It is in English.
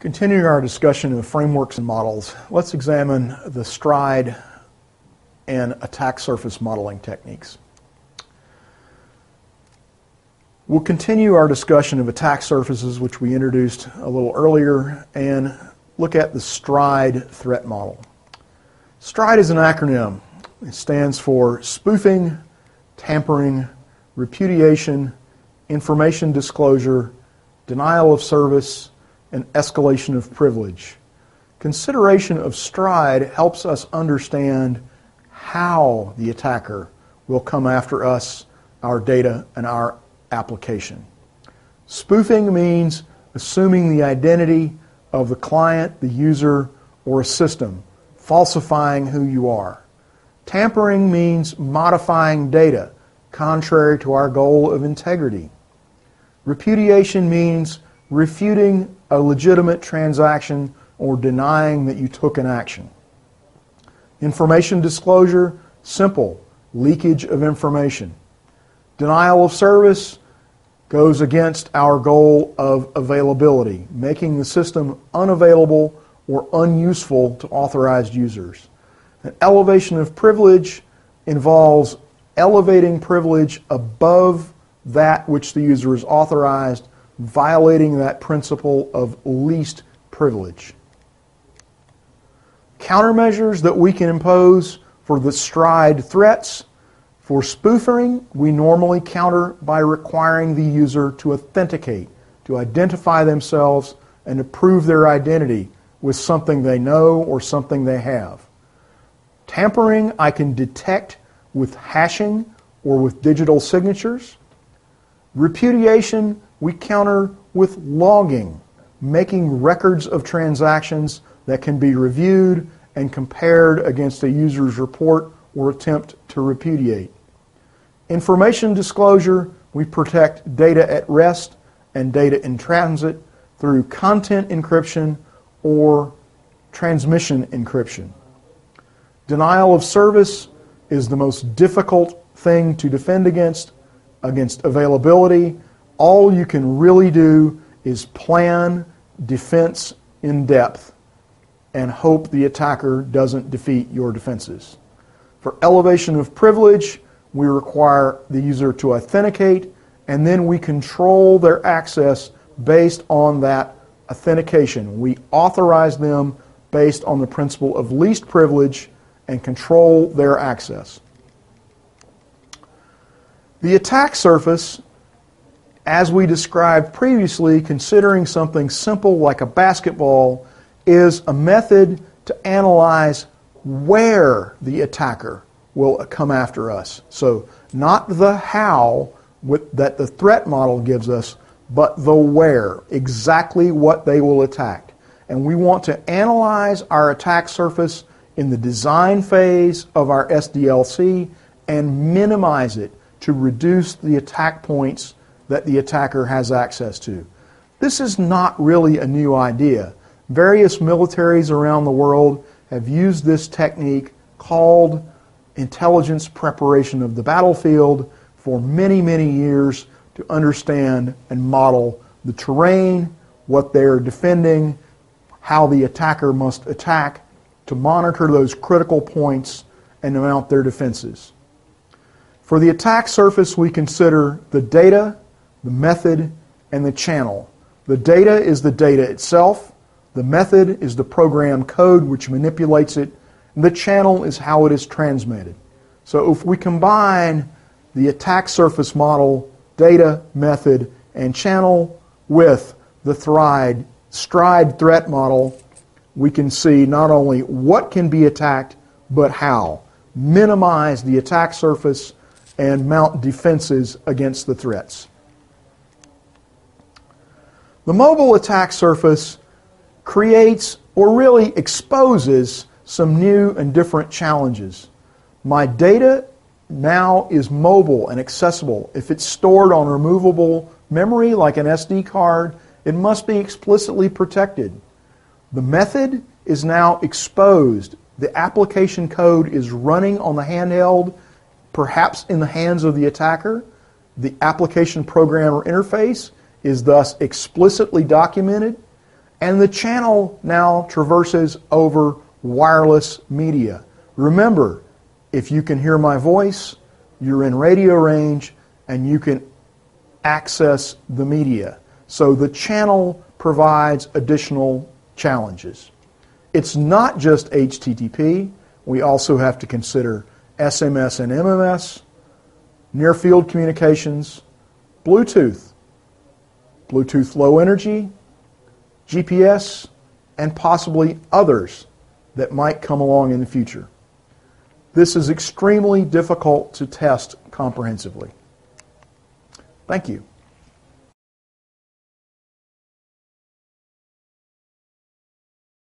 Continuing our discussion of frameworks and models, let's examine the STRIDE and attack surface modeling techniques. We'll continue our discussion of attack surfaces, which we introduced a little earlier, and look at the STRIDE threat model. STRIDE is an acronym. It stands for spoofing, tampering, repudiation, information disclosure, denial of service, and escalation of privilege. Consideration of STRIDE helps us understand how the attacker will come after us, our data, and our application. Spoofing means assuming the identity of the client, the user, or a system, falsifying who you are. Tampering means modifying data, contrary to our goal of integrity. Repudiation means refuting a legitimate transaction or denying that you took an action. Information disclosure, simple, leakage of information. Denial of service goes against our goal of availability, making the system unavailable or unuseful to authorized users. An elevation of privilege involves elevating privilege above that which the user is authorized, violating that principle of least privilege. Countermeasures that we can impose for the STRIDE threats. For spoofing, we normally counter by requiring the user to authenticate, to identify themselves, and to prove their identity with something they know or something they have. Tampering, I can detect with hashing or with digital signatures. Repudiation, we counter with logging, making records of transactions that can be reviewed and compared against a user's report or attempt to repudiate. Information disclosure, we protect data at rest and data in transit through content encryption or transmission encryption. Denial of service is the most difficult thing to defend against availability. All you can really do is plan defense in depth and hope the attacker doesn't defeat your defenses. For elevation of privilege, we require the user to authenticate, and then we control their access based on that authentication. We authorize them based on the principle of least privilege and control their access. The attack surface, as we described previously, considering something simple like a basketball, is a method to analyze where the attacker will come after us. So not the how that the threat model gives us, but the where, exactly what they will attack. And we want to analyze our attack surface in the design phase of our SDLC and minimize it to reduce the attack points that the attacker has access to. This is not really a new idea. Various militaries around the world have used this technique called intelligence preparation of the battlefield for many, many years to understand and model the terrain, what they're defending, how the attacker must attack, to monitor those critical points and to mount their defenses. For the attack surface, we consider the data, the method, and the channel. The data is the data itself. The method is the program code which manipulates it. And the channel is how it is transmitted. So if we combine the attack surface model, data, method, and channel with the STRIDE threat model, we can see not only what can be attacked, but how. Minimize the attack surface and mount defenses against the threats. The mobile attack surface creates or really exposes some new and different challenges. My data now is mobile and accessible. If it's stored on removable memory like an SD card, it must be explicitly protected. The method is now exposed. The application code is running on the handheld, perhaps in the hands of the attacker. The application programmer interface is thus explicitly documented, And the channel now traverses over wireless media. Remember, if you can hear my voice, you're in radio range and you can access the media. So the channel provides additional challenges. It's not just HTTP. We also have to consider SMS and MMS, near-field communications, Bluetooth, Bluetooth Low Energy, GPS, and possibly others that might come along in the future. This is extremely difficult to test comprehensively. Thank you.